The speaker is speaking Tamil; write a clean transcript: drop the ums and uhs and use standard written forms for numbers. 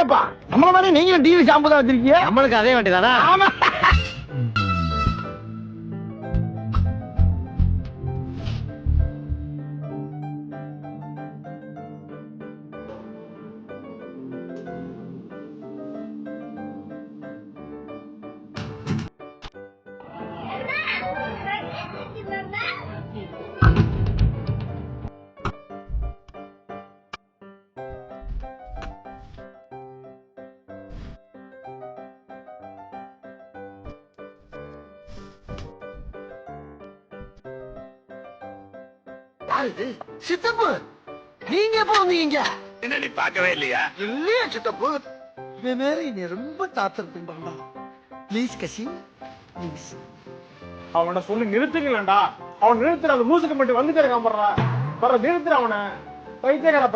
ஏப்பா நம்மள மாதிரி நீங்களும் டிவி ஷாம்பு தான் வச்சிருக்கீங்க. நம்மளுக்கு அதே வேண்டியதானா? ஆமா. சித்தப்பு நீங்க எப்ப வந்தீங்க? என்ன நீ பார்க்கவே இல்லையா? இல்லையா சித்தப்பு? இவன் வேற என்னை ரொம்ப டார்ச்சர் பண்றான்டா. ப்ளீஸ் கசி ப்ளீஸ். அவனை சொல்லி நிறுத்துங்களேன்டா. அவன் நிறுத்துற அந்த மூசுக்கு மட்டும் வந்துட்டே இருக்கான். படுற நிறுத்துற அவனை பைத்தியக்காரப்ப.